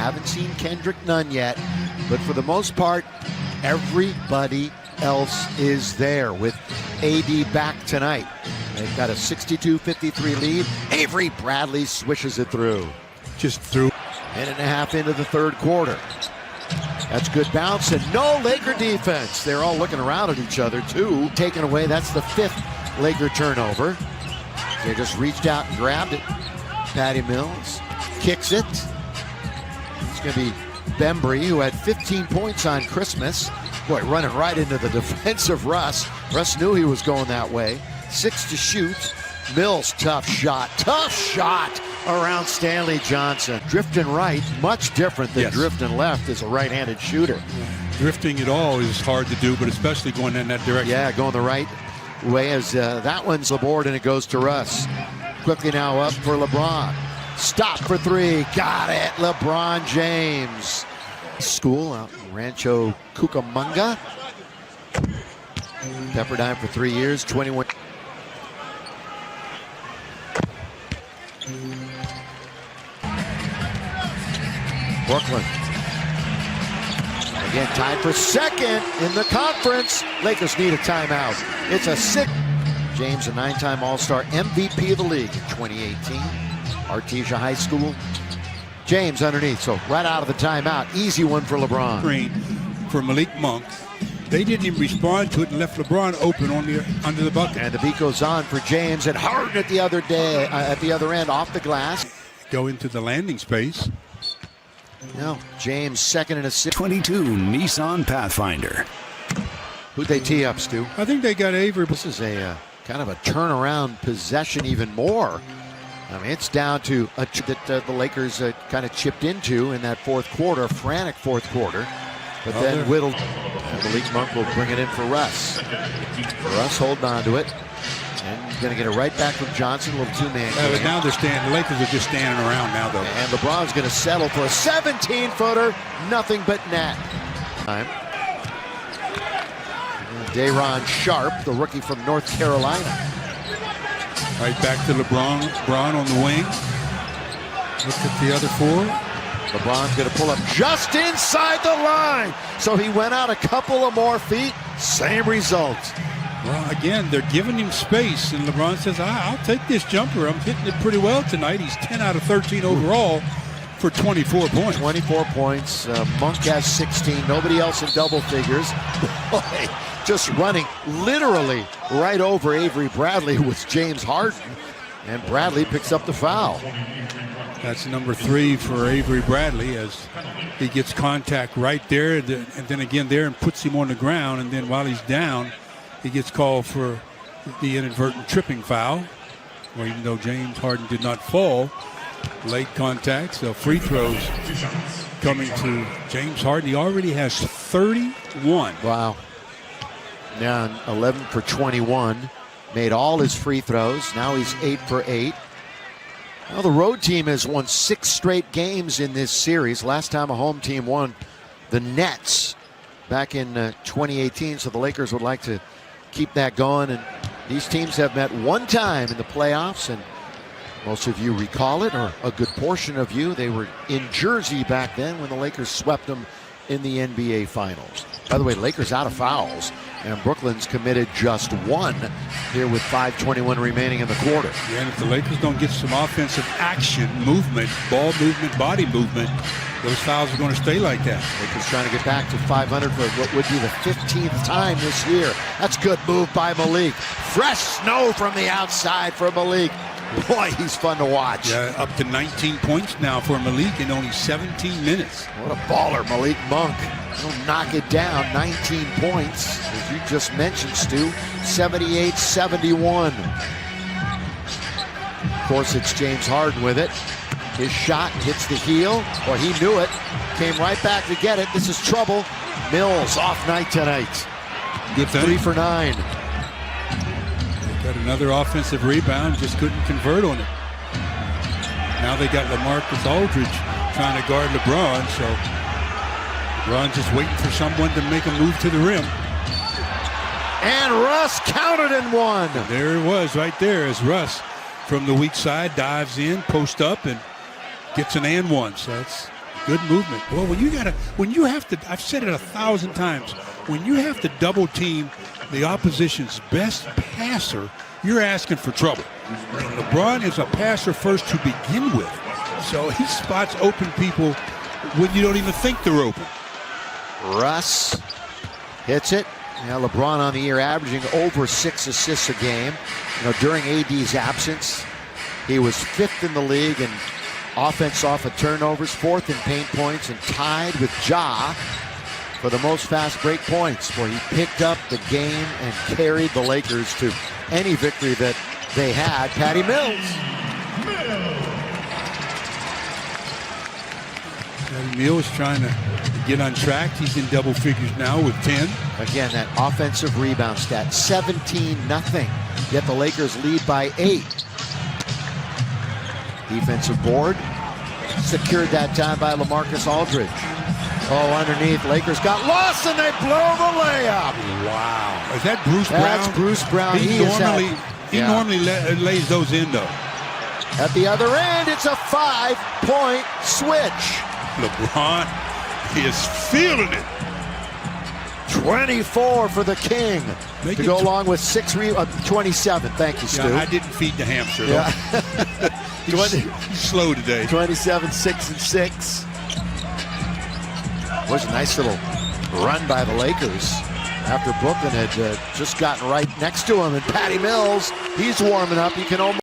Haven't seen Kendrick Nunn yet, but for the most part, everybody else is there with AD back tonight. They've got a 62-53 lead. Avery Bradley swishes it through. Just through. Minute and a half into the third quarter. That's good bounce and no Laker defense. They're all looking around at each other too. Taken away, that's the 5th Laker turnover. They just reached out and grabbed it. Patty Mills kicks it. It's going to be Bembry, who had 15 points on Christmas. Boy, running right into the defensive Russ. Russ knew he was going that way. 6 to shoot. Mills, tough shot around Stanley Johnson. Drifting right, much different than drifting left as a right-handed shooter. Drifting at all is hard to do, but especially going in that direction. Yeah, going the right way as that one's aboard and it goes to Russ. Quickly now up for LeBron. Stop for 3, got it, LeBron James. School out in Rancho Cucamonga. Pepperdine for 3 years, 21. Brooklyn. Again, tied for second in the conference. Lakers need a timeout. It's a 6. James, a 9-time All-Star, MVP of the league in 2018. Artesia High School. James underneath, so right out of the timeout. Easy one for LeBron. Screen for Malik Monk. They didn't even respond to it and left LeBron open on under the bucket. And the beat goes on for James and Harden at the other end off the glass. Go into the landing space. No, James second and a 6. 22 Nissan Pathfinder. Who'd they tee up, Stu? I think they got Avery. This is a kind of a turnaround possession even more. I mean, it's down to that the Lakers kind of chipped into in that fourth quarter, frantic fourth quarter. But then whittled. And Malik Monk will bring it in for Russ. Russ holding on to it. And going to get it right back from Johnson. A little two-man. But now they're standing. The Lakers are just standing around now, though. And LeBron's going to settle for a 17-footer. Nothing but net. Time. Day'Ron Sharp, the rookie from North Carolina. Right back to LeBron on the wing. Look at the other 4. LeBron's going to pull up just inside the line. So he went out a couple of more feet. Same result. Well, again, they're giving him space, and LeBron says, I'll take this jumper. I'm hitting it pretty well tonight. He's 10 out of 13 overall for 24 points. 24 points. Monk has 16. Nobody else in double figures. Boy, just running literally right over Avery Bradley with James Harden. And Bradley picks up the foul. That's number 3 for Avery Bradley as he gets contact right there and then again there and puts him on the ground. And then while he's down, he gets called for the inadvertent tripping foul. Well, even though James Harden did not fall, late contact, so free throws coming to James Harden. He already has 31. Wow. Now 11 for 21. Made all his free throws. Now he's 8 for 8. Well, the road team has won 6 straight games in this series. Last time a home team won, the Nets, back in 2018. So the Lakers would like to keep that going. And these teams have met one time in the playoffs. And most of you recall it, or a good portion of you. They were in Jersey back then when the Lakers swept them in the NBA Finals. By the way, Lakers out of fouls. And Brooklyn's committed just 1 here with 5:21 remaining in the quarter. Yeah, and if the Lakers don't get some offensive action, movement, ball movement, body movement, those fouls are going to stay like that. Lakers trying to get back to 500 for what would be the 15th time this year. That's good move by Malik. Fresh snow from the outside for Malik. Boy, he's fun to watch. Yeah, up to 19 points now for Malik in only 17 minutes. What a baller, Malik Monk. He'll knock it down. 19 points, as you just mentioned, Stu. 78-71. Of course, it's James Harden with it. His shot hits the heel, or he knew it. Came right back to get it. This is trouble. Mills off night tonight. Good thing. 3 for 9. Got another offensive rebound, just couldn't convert on it. Now they got LaMarcus Aldridge trying to guard LeBron, so LeBron just waiting for someone to make a move to the rim. And Russ counted and won. And there it was right there as Russ from the weak side dives in, post up, and gets an and one. So that's Good movement. Well, when you have to, I've said it 1,000 times, when you have to double team the opposition's best passer, you're asking for trouble. And LeBron is a passer first to begin with. So he spots open people when you don't even think they're open. Russ hits it. Now LeBron on the year averaging over 6 assists a game. During AD's absence, he was 5th in the league in offense off of turnovers, 4th in paint points, and tied with Ja for the most fast break points, where he picked up the game and carried the Lakers to any victory that they had. Patty Mills. Patty Mills trying to get on track. He's in double figures now with 10. Again, that offensive rebound stat, 17-0. Yet the Lakers lead by 8. Defensive board secured that time by LaMarcus Aldridge. Oh, underneath, Lakers got lost and they blow the layup. Wow. Is that Bruce Brown? That's Bruce Brown. He normally lays those in, though. At the other end, it's a 5-point switch. LeBron is feeling it. 24 for the King to go along with 27. Thank you, Stu. Yeah, I didn't feed the hamster. Yeah. He's slow today. 27, 6, and 6. Was a nice little run by the Lakers after Brooklyn had just gotten right next to him. And Patty Mills, he's warming up. You can almost